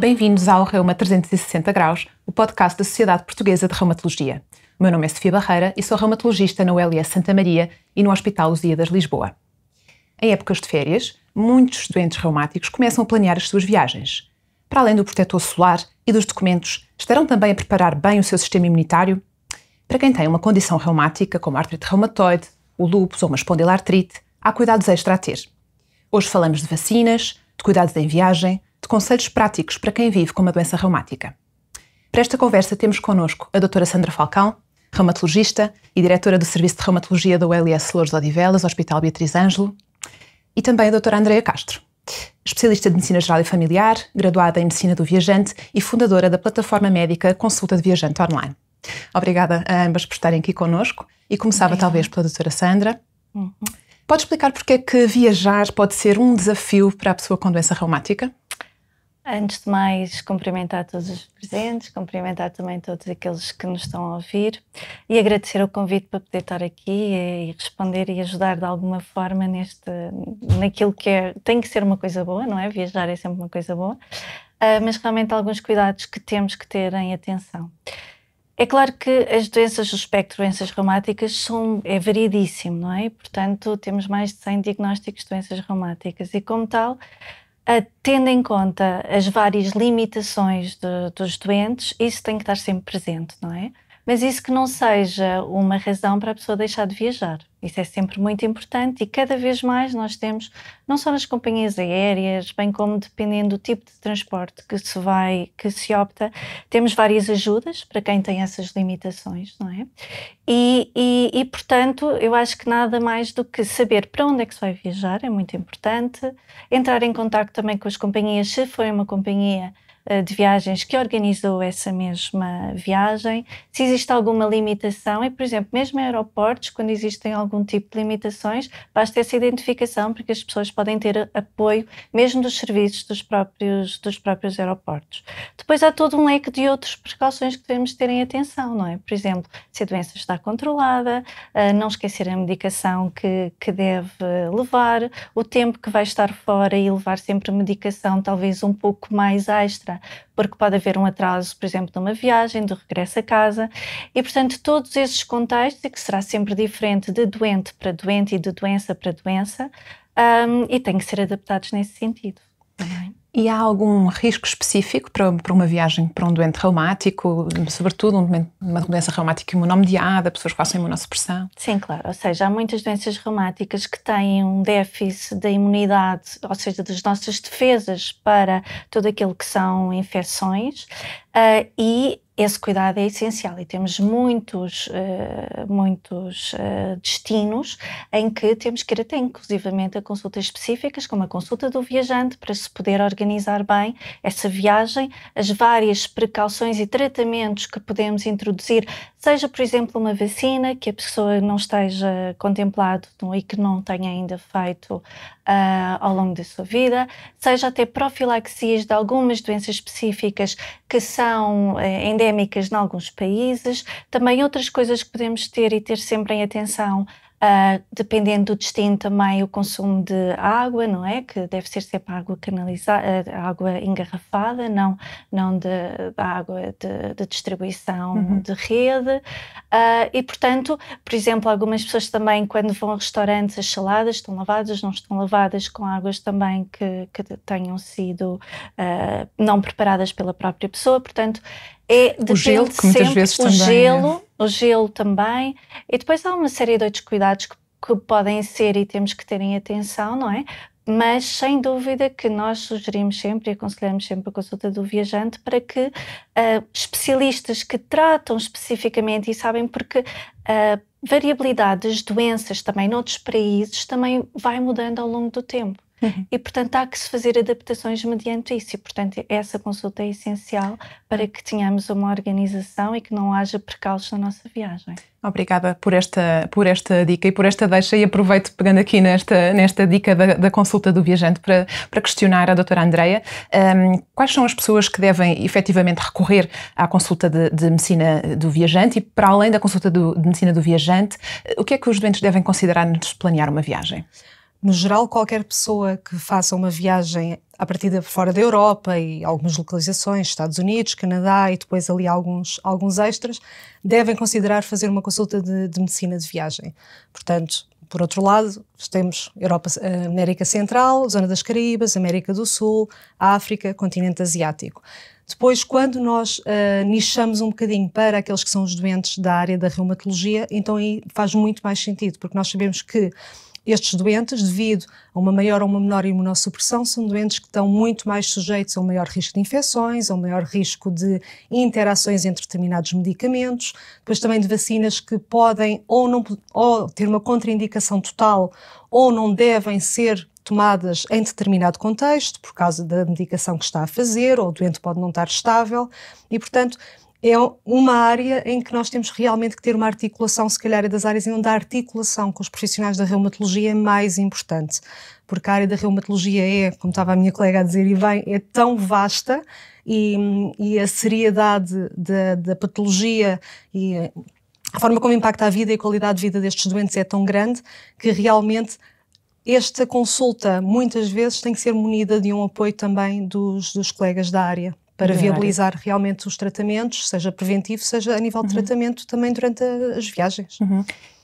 Bem-vindos ao Reuma 360 Graus, o podcast da Sociedade Portuguesa de Reumatologia. O meu nome é Sofia Barreira e sou reumatologista na ULS Santa Maria e no Hospital Lusíadas Lisboa. Em épocas de férias, muitos doentes reumáticos começam a planear as suas viagens. Para além do protetor solar e dos documentos, estarão também a preparar bem o seu sistema imunitário? Para quem tem uma condição reumática, como a artrite reumatoide, o lúpus ou uma espondilartrite, há cuidados extra a ter. Hoje falamos de vacinas, de cuidados em viagem, de conselhos práticos para quem vive com uma doença reumática. Para esta conversa temos connosco a doutora Sandra Falcão, reumatologista e diretora do Serviço de Reumatologia da ULS Loures de Odivelas, Hospital Beatriz Ângelo, e também a doutora Andreia Castro, especialista de Medicina Geral e Familiar, graduada em Medicina do Viajante e fundadora da plataforma médica Consulta de Viajante Online. Obrigada a ambas por estarem aqui connosco e começava talvez pela doutora Sandra. Pode explicar porque é que viajar pode ser um desafio para a pessoa com doença reumática? Antes de mais, cumprimentar todos os presentes, cumprimentar também todos aqueles que nos estão a ouvir e agradecer o convite para poder estar aqui e responder e ajudar de alguma forma naquilo que tem que ser uma coisa boa, não é? Viajar é sempre uma coisa boa, mas realmente alguns cuidados que temos que ter em atenção. É claro que as doenças do espectro de doenças reumáticas é variedíssimo, não é? Portanto, temos mais de 100 diagnósticos de doenças reumáticas e, como tal, tendo em conta as várias limitações dos doentes, isso tem que estar sempre presente, não é? Mas isso que não seja uma razão para a pessoa deixar de viajar. Isso é sempre muito importante e cada vez mais nós temos, não só nas companhias aéreas, bem como dependendo do tipo de transporte que se opta, temos várias ajudas para quem tem essas limitações, não é? E portanto, eu acho que nada mais do que saber para onde é que se vai viajar é muito importante, entrar em contacto também com as companhias, se for uma companhia de viagens que organizou essa mesma viagem, se existe alguma limitação e, por exemplo, mesmo em aeroportos, quando existem algum tipo de limitações, basta essa identificação porque as pessoas podem ter apoio mesmo dos serviços dos próprios aeroportos. Depois há todo um leque de outras precauções que devemos ter em atenção, não é? Por exemplo, se a doença está controlada, não esquecer a medicação que deve levar, o tempo que vai estar fora e levar sempre medicação talvez um pouco mais extra, porque pode haver um atraso, por exemplo, de uma viagem, de regresso a casa e, portanto, todos esses contextos, e que será sempre diferente de doente para doente e de doença para doença, e têm que ser adaptados nesse sentido. E há algum risco específico para uma viagem para um doente reumático, sobretudo uma doença reumática imunomediada, pessoas que façam imunossupressão? Sim, claro. Ou seja, há muitas doenças reumáticas que têm um déficit da imunidade, ou seja, das nossas defesas para tudo aquilo que são infecções, e esse cuidado é essencial e temos muitos destinos em que temos que ir até inclusivamente a consultas específicas, como a consulta do viajante, para se poder organizar bem essa viagem, as várias precauções e tratamentos que podemos introduzir, seja, por exemplo, uma vacina que a pessoa não esteja contemplado e que não tenha ainda feito ao longo da sua vida, seja até profilaxias de algumas doenças específicas que são endémicas em alguns países, também outras coisas que podemos ter e ter sempre em atenção, dependendo do destino também o consumo de água, não é? Que deve ser sempre água canalizada, água engarrafada, não da água de distribuição de rede. E, portanto, por exemplo, algumas pessoas também, quando vão a restaurantes, as saladas estão lavadas, não estão lavadas com águas também que tenham sido não preparadas pela própria pessoa, portanto, o gelo, que muitas vezes também o gelo também, e depois há uma série de outros cuidados que podem ser e temos que ter em atenção, não é? Mas sem dúvida que nós sugerimos sempre e aconselhamos sempre a consulta do viajante para que especialistas que tratam especificamente e sabem porque a variabilidade das doenças também noutros países também vai mudando ao longo do tempo. E, portanto, há que se fazer adaptações mediante isso e, portanto, essa consulta é essencial para que tenhamos uma organização e que não haja precalços na nossa viagem. Obrigada por esta dica e por esta deixa, e aproveito pegando aqui nesta dica da consulta do viajante para questionar a doutora Andreia quais são as pessoas que devem efetivamente recorrer à consulta de medicina do viajante e, para além da consulta de medicina do viajante, o que é que os doentes devem considerar antes de planear uma viagem? no geral, qualquer pessoa que faça uma viagem a partir de fora da Europa e algumas localizações, Estados Unidos, Canadá e depois ali alguns extras, devem considerar fazer uma consulta de medicina de viagem. Portanto, por outro lado, temos Europa, América Central, Zona das Caraíbas, América do Sul, África, continente asiático. Depois, quando nós nichamos um bocadinho para aqueles que são os doentes da área da reumatologia, então aí faz muito mais sentido, porque nós sabemos que estes doentes, devido a uma maior ou uma menor imunossupressão, são doentes que estão muito mais sujeitos a um maior risco de infecções, a um maior risco de interações entre determinados medicamentos, depois também de vacinas que podem ou ter uma contraindicação total ou não devem ser tomadas em determinado contexto, por causa da medicação que está a fazer, ou o doente pode não estar estável, e portanto é uma área em que nós temos realmente que ter uma articulação, se calhar é das áreas onde a articulação com os profissionais da reumatologia é mais importante, porque a área da reumatologia é, como estava a minha colega a dizer e bem, é tão vasta e a seriedade da patologia e a forma como impacta a vida e a qualidade de vida destes doentes é tão grande que realmente esta consulta muitas vezes tem que ser munida de um apoio também dos colegas da área, para viabilizar realmente os tratamentos, seja preventivo, seja a nível de tratamento também durante as viagens.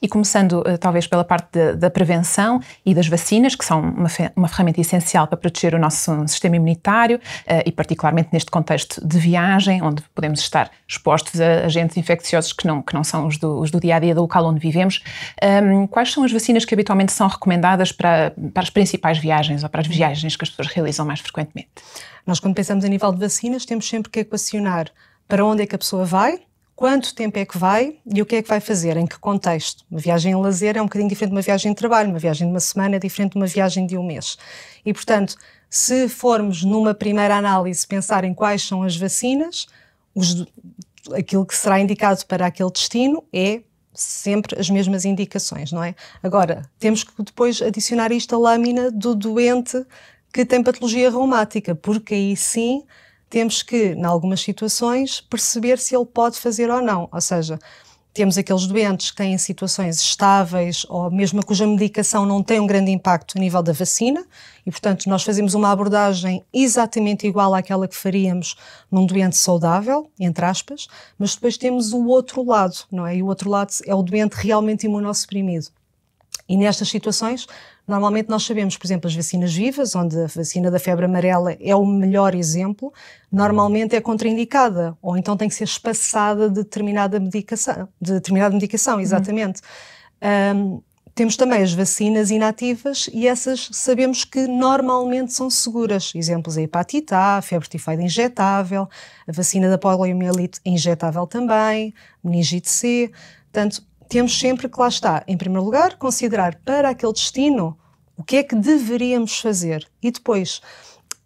E começando talvez pela parte da prevenção e das vacinas, que são uma ferramenta essencial para proteger o nosso sistema imunitário e particularmente neste contexto de viagem, onde podemos estar expostos a agentes infecciosos que não são os do dia-a-dia do local onde vivemos. Quais são as vacinas que habitualmente são recomendadas para as principais viagens ou para as viagens que as pessoas realizam mais frequentemente? Nós, quando pensamos a nível de vacinas, temos sempre que equacionar para onde é que a pessoa vai, quanto tempo é que vai e o que é que vai fazer, em que contexto. Uma viagem em lazer é um bocadinho diferente de uma viagem de trabalho, uma viagem de uma semana é diferente de uma viagem de um mês. E, portanto, se formos numa primeira análise pensar em quais são as vacinas, aquilo que será indicado para aquele destino é sempre as mesmas indicações, não é? Agora, temos que depois adicionar isto à lâmina do doente que tem patologia reumática, porque aí sim temos que, em algumas situações, perceber se ele pode fazer ou não. Ou seja, temos aqueles doentes que têm situações estáveis ou mesmo cuja medicação não tem um grande impacto a nível da vacina e, portanto, nós fazemos uma abordagem exatamente igual àquela que faríamos num doente saudável, entre aspas, mas depois temos o outro lado, não é? E o outro lado é o doente realmente imunossuprimido. E nestas situações, normalmente nós sabemos, por exemplo, as vacinas vivas, onde a vacina da febre amarela é o melhor exemplo, normalmente é contraindicada, ou então tem que ser espaçada de determinada medicação, exatamente. Temos também as vacinas inativas e essas sabemos que normalmente são seguras. Exemplos, a hepatite A, a febre tifoide injetável, a vacina da poliomielite injetável também, meningite C. Portanto, temos sempre que lá está, em primeiro lugar, considerar para aquele destino o que é que deveríamos fazer e depois,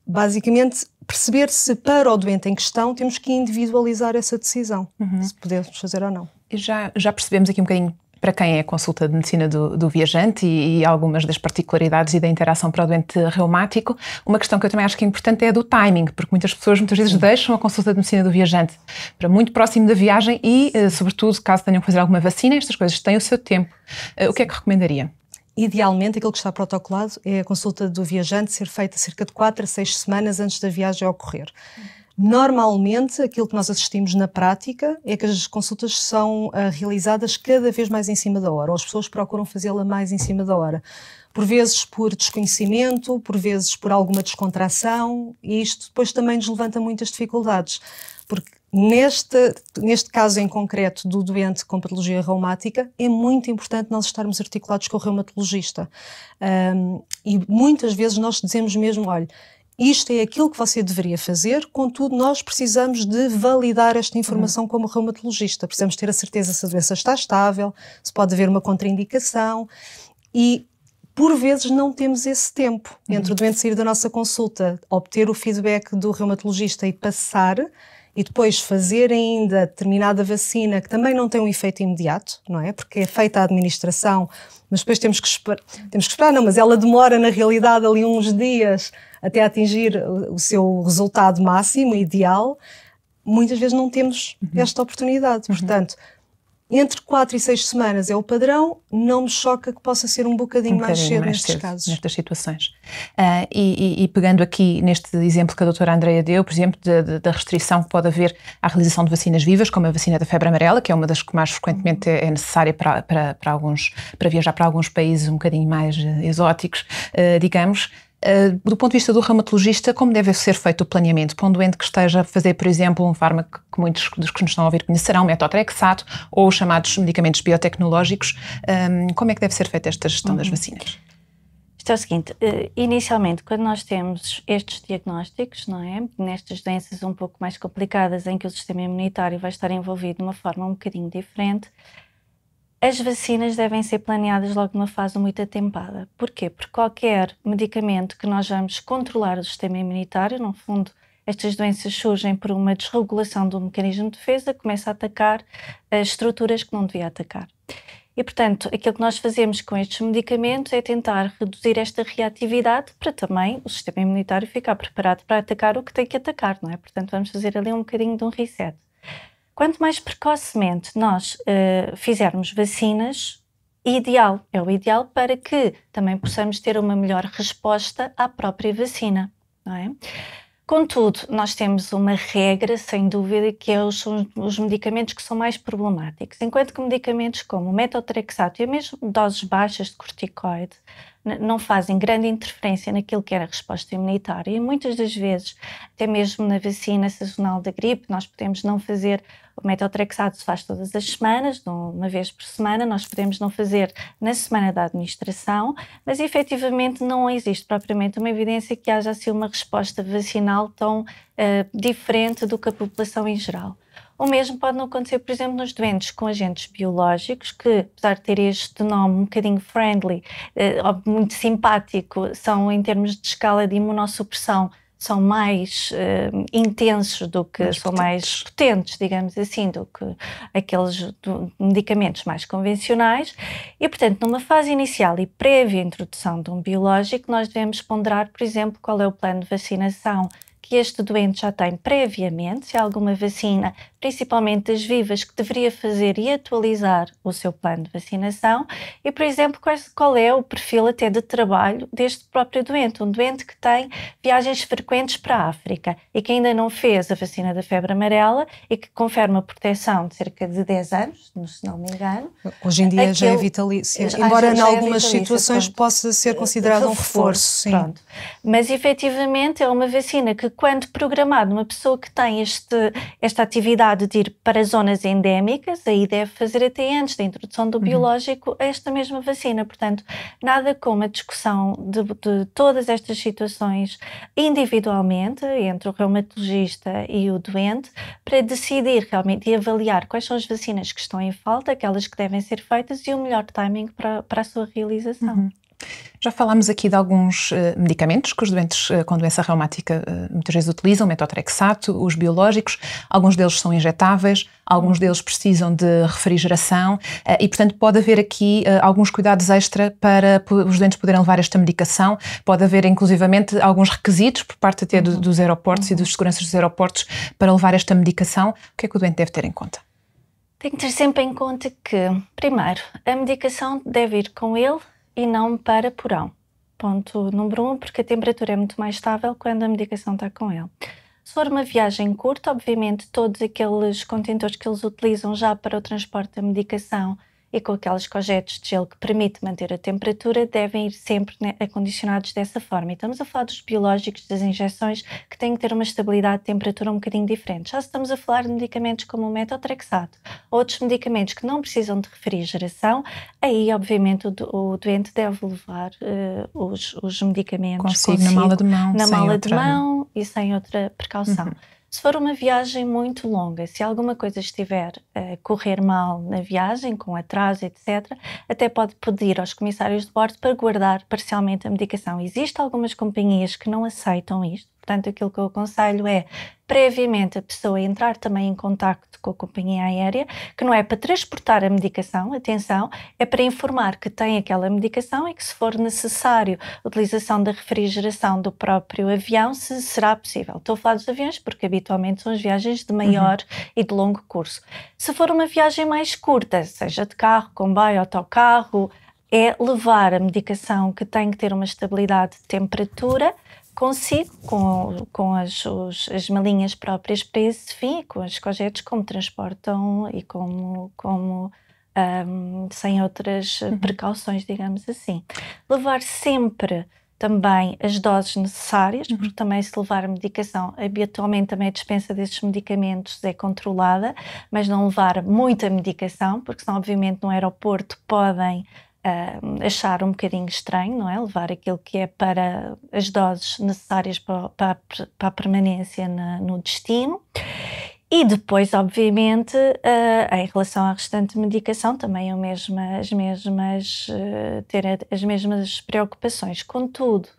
basicamente, perceber se para o doente em questão temos que individualizar essa decisão, se podemos fazer ou não. E já percebemos aqui um bocadinho para quem é a consulta de medicina do viajante e algumas das particularidades e da interação para o doente reumático. Uma questão que eu também acho que é importante é a do timing, porque muitas pessoas muitas vezes deixam a consulta de medicina do viajante para muito próximo da viagem e, sobretudo, caso tenham que fazer alguma vacina, estas coisas têm o seu tempo. O que é que recomendaria? Idealmente, aquilo que está protocolado é a consulta do viajante ser feita cerca de 4 a 6 semanas antes da viagem ocorrer. Normalmente, aquilo que nós assistimos na prática é que as consultas são realizadas cada vez mais em cima da hora, ou as pessoas procuram fazê-la mais em cima da hora. Por vezes por desconhecimento, por vezes por alguma descontração, e isto depois também nos levanta muitas dificuldades, porque neste caso em concreto do doente com patologia reumática, é muito importante nós estarmos articulados com o reumatologista. E muitas vezes nós dizemos mesmo, olha, isto é aquilo que você deveria fazer, contudo nós precisamos de validar esta informação como reumatologista. Precisamos ter a certeza se a doença está estável, se pode haver uma contraindicação e por vezes não temos esse tempo entre o doente sair da nossa consulta, obter o feedback do reumatologista e passar e depois fazer ainda determinada vacina que também não tem um efeito imediato, não é? Porque é feita a administração, mas depois temos que esperar, não, mas ela demora na realidade ali uns dias até atingir o seu resultado máximo, ideal. Muitas vezes não temos esta oportunidade, portanto, Entre 4 e 6 semanas é o padrão, não me choca que possa ser um bocadinho mais cedo nestes casos. Nestas situações. E pegando aqui neste exemplo que a doutora Andreia deu, por exemplo, da restrição que pode haver à realização de vacinas vivas, como a vacina da febre amarela, que é uma das que mais frequentemente é necessária para viajar para alguns países um bocadinho mais exóticos, digamos. Do ponto de vista do reumatologista, como deve ser feito o planeamento para um doente que esteja a fazer, por exemplo, um fármaco que muitos dos que nos estão a ouvir conhecerão, metotrexato, ou os chamados medicamentos biotecnológicos, como é que deve ser feita esta gestão das vacinas? Isto é o seguinte, inicialmente, quando nós temos estes diagnósticos, não é? Nestas doenças um pouco mais complicadas, em que o sistema imunitário vai estar envolvido de uma forma um bocadinho diferente, as vacinas devem ser planeadas logo numa fase muito atempada. Porquê? Porque qualquer medicamento que nós vamos controlar o sistema imunitário, no fundo, estas doenças surgem por uma desregulação do mecanismo de defesa, começa a atacar as estruturas que não devia atacar. E, portanto, aquilo que nós fazemos com estes medicamentos é tentar reduzir esta reatividade para também o sistema imunitário ficar preparado para atacar o que tem que atacar, não é? Portanto, vamos fazer ali um bocadinho de um reset. Quanto mais precocemente nós fizermos vacinas, é o ideal para que também possamos ter uma melhor resposta à própria vacina, não é? Contudo, nós temos uma regra, sem dúvida, que são os medicamentos que são mais problemáticos, enquanto que medicamentos como o metotrexato e mesmo doses baixas de corticoide não fazem grande interferência naquilo que era a resposta imunitária e muitas das vezes, até mesmo na vacina sazonal da gripe, nós podemos não fazer, o metotrexato se faz todas as semanas, uma vez por semana, nós podemos não fazer na semana da administração, mas efetivamente não existe propriamente uma evidência que haja assim uma resposta vacinal tão diferente do que a população em geral. O mesmo pode não acontecer, por exemplo, nos doentes com agentes biológicos, que, apesar de ter este nome um bocadinho friendly, muito simpático, são, em termos de escala de imunossupressão, são mais intensos do que, mais potentes, digamos assim, do que aqueles medicamentos mais convencionais. E, portanto, numa fase inicial e prévia introdução de um biológico, nós devemos ponderar, por exemplo, qual é o plano de vacinação que este doente já tem previamente, se há alguma vacina, principalmente das vivas, que deveria fazer e atualizar o seu plano de vacinação e, por exemplo, qual é o perfil até de trabalho deste próprio doente, um doente que tem viagens frequentes para a África e que ainda não fez a vacina da febre amarela e que confere uma proteção de cerca de 10 anos, se não me engano. Hoje em dia já é vitalício, embora em algumas situações possa ser considerado um reforço. Sim. Pronto. Mas, efetivamente, é uma vacina que, quando programado, uma pessoa que tem esta atividade de ir para zonas endémicas, aí deve fazer até antes da introdução do biológico esta mesma vacina. Portanto, nada como a discussão de todas estas situações individualmente, entre o reumatologista e o doente, para decidir realmente e avaliar quais são as vacinas que estão em falta, aquelas que devem ser feitas e o melhor timing para a sua realização. Já falámos aqui de alguns medicamentos que os doentes com doença reumática muitas vezes utilizam, metotrexato, os biológicos, alguns deles são injetáveis, alguns deles precisam de refrigeração e, portanto, pode haver aqui alguns cuidados extra para os doentes poderem levar esta medicação, pode haver inclusivamente alguns requisitos por parte até dos aeroportos e dos seguranças dos aeroportos para levar esta medicação. O que é que o doente deve ter em conta? Tem que ter sempre em conta que, primeiro, a medicação deve ir com ele e não para porão. Ponto número 1, porque a temperatura é muito mais estável quando a medicação está com ele. Se for uma viagem curta, obviamente todos aqueles contentores que eles utilizam já para o transporte da medicação e com aqueles cojetes de gelo que permite manter a temperatura devem ir sempre acondicionados dessa forma. E estamos a falar dos biológicos, das injeções, que têm que ter uma estabilidade de temperatura um bocadinho diferente. Já estamos a falar de medicamentos como o metotrexato, outros medicamentos que não precisam de refrigeração, aí obviamente o doente deve levar os medicamentos consigo na mala de mão, na mala de mão e sem outra precaução. Se for uma viagem muito longa, se alguma coisa estiver a correr mal na viagem, com atraso, etc., até pode pedir aos comissários de bordo para guardar parcialmente a medicação. Existem algumas companhias que não aceitam isto, Portanto, aquilo que eu aconselho é, previamente, a pessoa entrar também em contacto com a companhia aérea, que não é para transportar a medicação, atenção, é para informar que tem aquela medicação e que, se for necessário a utilização da refrigeração do próprio avião, se será possível. Estou a falar dos aviões porque habitualmente são as viagens de maior e de longo curso. Se for uma viagem mais curta, seja de carro, comboio, autocarro, é levar a medicação que tem que ter uma estabilidade de temperatura consigo, com as malinhas próprias para esse fim, com as cojetes, como transportam e como sem outras precauções, digamos assim. Levar sempre também as doses necessárias, porque também, se levar a medicação, habitualmente também a dispensa desses medicamentos é controlada, mas não levar muita medicação, porque senão obviamente no aeroporto podem achar um bocadinho estranho, não é? Levar aquilo que é para as doses necessárias para a permanência no destino. E depois, obviamente, em relação à restante medicação, também ter as mesmas preocupações. Contudo,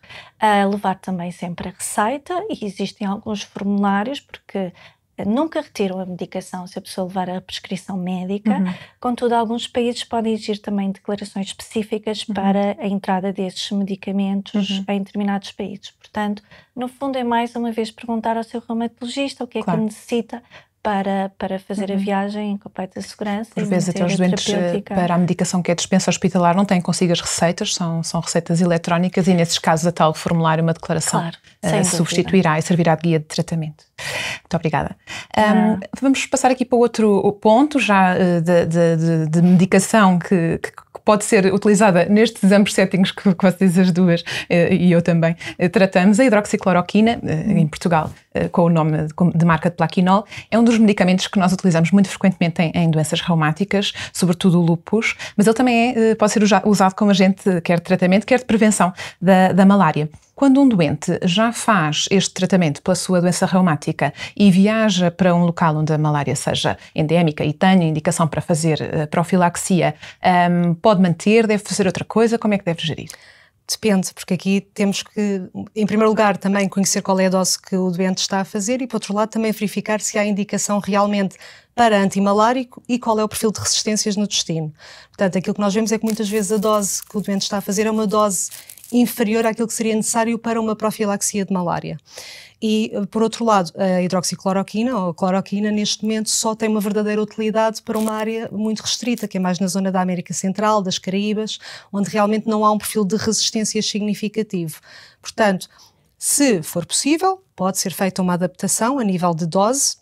levar também sempre a receita, e existem alguns formulários, porque nunca retiram a medicação se a pessoa levar a prescrição médica. Contudo, alguns países podem exigir também declarações específicas para a entrada desses medicamentos em determinados países. Portanto, no fundo, é mais uma vez perguntar ao seu reumatologista o que é que necessita para fazer a viagem em completa segurança. Por vezes até os doentes, para a medicação que é dispensa hospitalar, não têm consigo as receitas, são receitas eletrónicas, e nesses casos a tal formulário, uma declaração, substituirá e servirá de guia de tratamento. Muito obrigada. Vamos passar aqui para outro ponto já de medicação que pode ser utilizada nestes ambos settings que vocês as duas e eu também tratamos. A hidroxicloroquina, em Portugal, com o nome de marca de Plaquenil, é um dos medicamentos que nós utilizamos muito frequentemente em doenças reumáticas, sobretudo o lúpus, mas ele também pode ser usado como agente quer de tratamento, quer de prevenção da malária. Quando um doente já faz este tratamento pela sua doença reumática e viaja para um local onde a malária seja endémica e tenha indicação para fazer profilaxia, pode manter, deve fazer outra coisa? Como é que deve gerir? Depende, porque aqui temos que, em primeiro lugar, também conhecer qual é a dose que o doente está a fazer e, por outro lado, também verificar se há indicação realmente para antimalárico e qual é o perfil de resistências no destino. Portanto, aquilo que nós vemos é que muitas vezes a dose que o doente está a fazer é uma dose inferior àquilo que seria necessário para uma profilaxia de malária. E, por outro lado, a hidroxicloroquina ou a cloroquina, neste momento, só tem uma verdadeira utilidade para uma área muito restrita, que é mais na zona da América Central, das Caraíbas, onde realmente não há um perfil de resistência significativo. Portanto, se for possível, pode ser feita uma adaptação a nível de dose,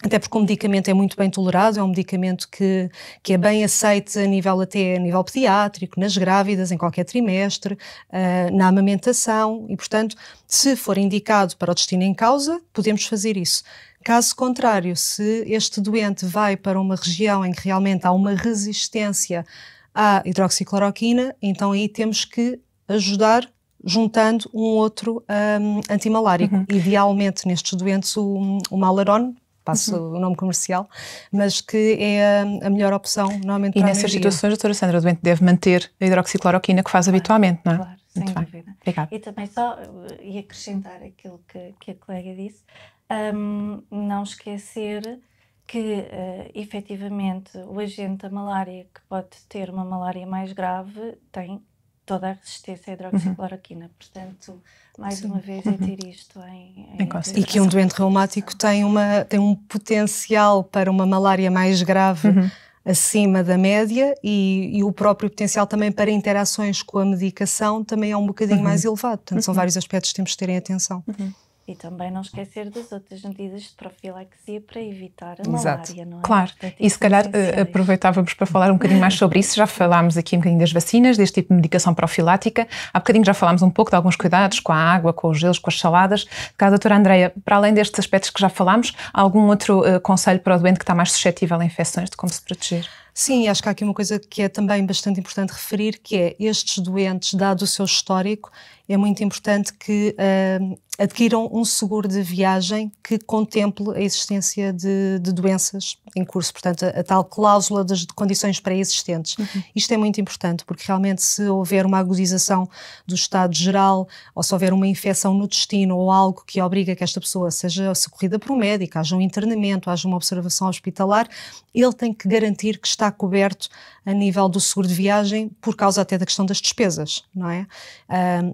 até porque o medicamento é muito bem tolerado, é um medicamento que é bem aceito até a nível pediátrico, nas grávidas, em qualquer trimestre, na amamentação, e portanto, se for indicado para o destino em causa, podemos fazer isso. Caso contrário, se este doente vai para uma região em que realmente há uma resistência à hidroxicloroquina, então aí temos que ajudar juntando um outro antimalárico. Idealmente, nestes doentes, o Malaron, passo o nome comercial, mas que é a melhor opção normalmente para a maioria. E nessas situações, doutora Sandra, o doente deve manter a hidroxicloroquina que faz habitualmente, não é? Claro, sem dúvida. Obrigada. E também só ia acrescentar aquilo que a colega disse, não esquecer que efetivamente o agente da malária, que pode ter uma malária mais grave, tem toda a resistência à hidroxicloroquina. Portanto, mais uma vez, é ter isto em consideração. E que um doente reumático tem um potencial para uma malária mais grave acima da média e o próprio potencial também para interações com a medicação também é um bocadinho mais elevado. Portanto, são vários aspectos que temos de terem atenção. E também não esquecer das outras medidas de profilaxia para evitar a malária, não é? Claro, e se calhar aproveitávamos para falar um bocadinho mais sobre isso. Já falámos aqui um bocadinho das vacinas, deste tipo de medicação profilática. Há bocadinho já falámos um pouco de alguns cuidados com a água, com os gelos, com as saladas. Cá, doutora Andreia, para além destes aspectos que já falámos, há algum outro conselho para o doente que está mais suscetível a infecções, de como se proteger? Sim, acho que há aqui uma coisa que é também bastante importante referir, que é estes doentes, dado o seu histórico, é muito importante que adquiram um seguro de viagem que contemple a existência de doenças em curso, portanto a tal cláusula das condições pré-existentes. Isto é muito importante porque realmente se houver uma agudização do estado geral ou se houver uma infecção no intestino ou algo que obriga que esta pessoa seja socorrida por um médico, haja um internamento, haja uma observação hospitalar, ele tem que garantir que está coberto a nível do seguro de viagem por causa até da questão das despesas, não é?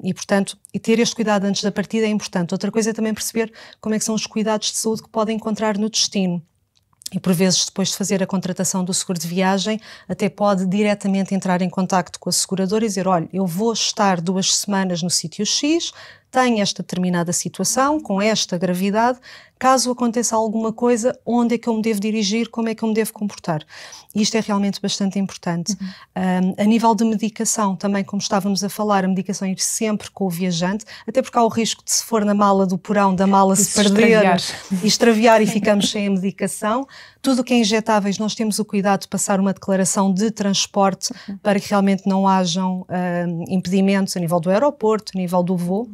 E portanto, ter este cuidado antes da partida é importante. Outra coisa é também perceber como é que são os cuidados de saúde que podem encontrar no destino. E por vezes, depois de fazer a contratação do seguro de viagem, até pode diretamente entrar em contacto com a seguradora e dizer, olha, eu vou estar 2 semanas no sítio X, tenho esta determinada situação, com esta gravidade, caso aconteça alguma coisa, onde é que eu me devo dirigir, como é que eu me devo comportar. E isto é realmente bastante importante. A nível de medicação, também como estávamos a falar, a medicação ir sempre com o viajante, até porque há o risco de se for na mala do porão, da mala se perder e extraviar e ficamos sem a medicação. Tudo o que é injetáveis, nós temos o cuidado de passar uma declaração de transporte para que realmente não hajam impedimentos a nível do aeroporto, a nível do voo.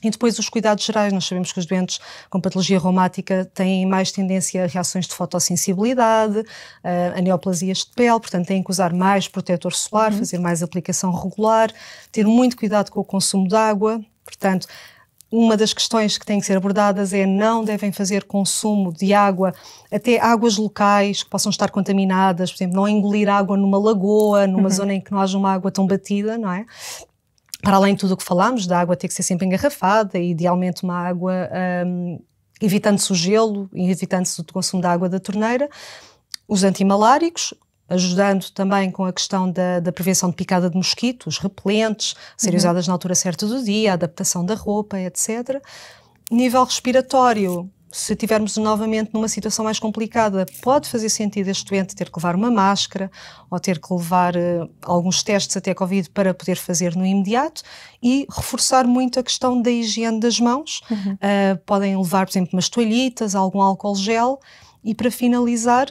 E depois os cuidados gerais, nós sabemos que os doentes com patologia reumática têm mais tendência a reações de fotossensibilidade, a neoplasias de pele, portanto têm que usar mais protetor solar, fazer mais aplicação regular, ter muito cuidado com o consumo de água, portanto uma das questões que têm que ser abordadas é não devem fazer consumo de água, até águas locais que possam estar contaminadas, por exemplo, não engolir água numa lagoa, numa zona em que não haja uma água tão batida, não é? Para além de tudo o que falámos, da água ter que ser sempre engarrafada e idealmente uma água evitando-se o gelo e evitando-se o consumo da água da torneira, os antimaláricos, ajudando também com a questão da prevenção de picada de mosquitos, repelentes, serem usadas na altura certa do dia, a adaptação da roupa, etc. Nível respiratório, se estivermos novamente numa situação mais complicada, pode fazer sentido este doente ter que levar uma máscara ou ter que levar alguns testes até Covid para poder fazer no imediato e reforçar muito a questão da higiene das mãos. Podem levar, por exemplo, umas toalhitas, algum álcool gel e para finalizar,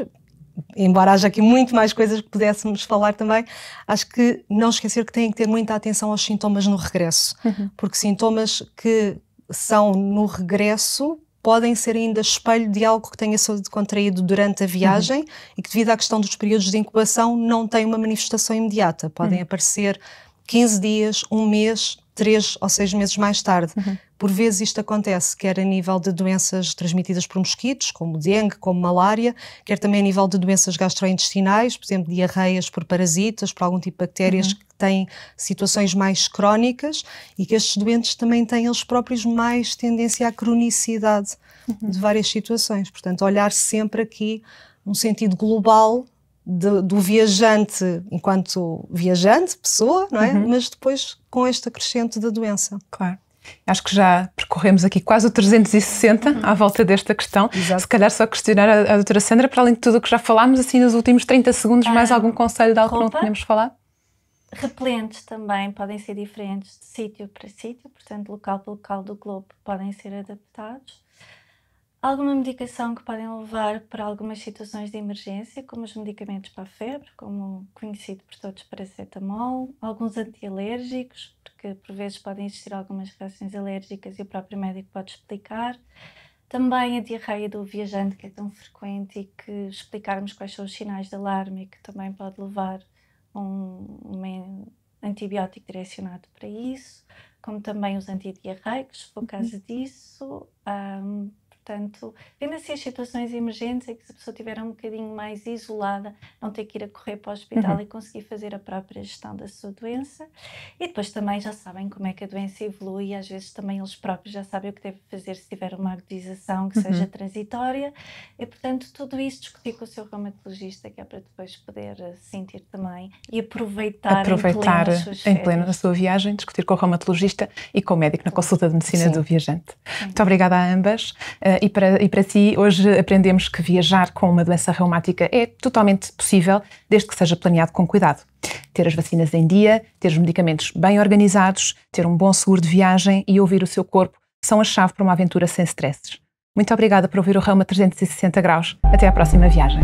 embora haja aqui muito mais coisas que pudéssemos falar também, acho que não esquecer que têm que ter muita atenção aos sintomas no regresso, porque sintomas que são no regresso podem ser ainda espelho de algo que tenha sido contraído durante a viagem e que devido à questão dos períodos de incubação não tem uma manifestação imediata, podem aparecer 15 dias, 1 mês, 3 ou 6 meses mais tarde. Por vezes isto acontece, quer a nível de doenças transmitidas por mosquitos, como dengue, como malária, quer também a nível de doenças gastrointestinais, por exemplo, diarreias por parasitas, por algum tipo de bactérias que têm situações mais crónicas e que estes doentes também têm eles próprios mais tendência à cronicidade de várias situações. Portanto, olhar sempre aqui num sentido global do viajante enquanto viajante, pessoa, não é? Mas depois com este acrescento da doença. Claro. Acho que já percorremos aqui quase o 360 à volta desta questão. Exato. Se calhar só questionar a doutora Sandra, para além de tudo o que já falámos, assim nos últimos 30 segundos, mais algum conselho de algo que não tínhamos falado? Repelentes também podem ser diferentes de sítio para sítio, portanto, local para local do globo podem ser adaptados. Alguma medicação que podem levar para algumas situações de emergência, como os medicamentos para a febre, como conhecido por todos paracetamol, alguns antialérgicos, porque por vezes podem existir algumas reações alérgicas e o próprio médico pode explicar. Também a diarreia do viajante, que é tão frequente, e que explicarmos quais são os sinais de alarme e que também pode levar um antibiótico direcionado para isso, como também os antidiarreicos, se for o caso disso. Portanto, vendo assim as situações emergentes em que se a pessoa estiver um bocadinho mais isolada, não ter que ir a correr para o hospital e conseguir fazer a própria gestão da sua doença. E depois também já sabem como é que a doença evolui e às vezes também eles próprios já sabem o que devem fazer se tiver uma agudização que seja transitória. E, portanto, tudo isso discutir com o seu reumatologista, que é para depois poder sentir também e aproveitar em pleno na sua viagem, discutir com o reumatologista e com o médico na consulta de medicina do viajante. Muito obrigada a ambas. E para si, hoje aprendemos que viajar com uma doença reumática é totalmente possível, desde que seja planeado com cuidado. Ter as vacinas em dia, ter os medicamentos bem organizados, ter um bom seguro de viagem e ouvir o seu corpo são a chave para uma aventura sem stresses. Muito obrigada por ouvir o Reuma 360 Graus. Até à próxima viagem.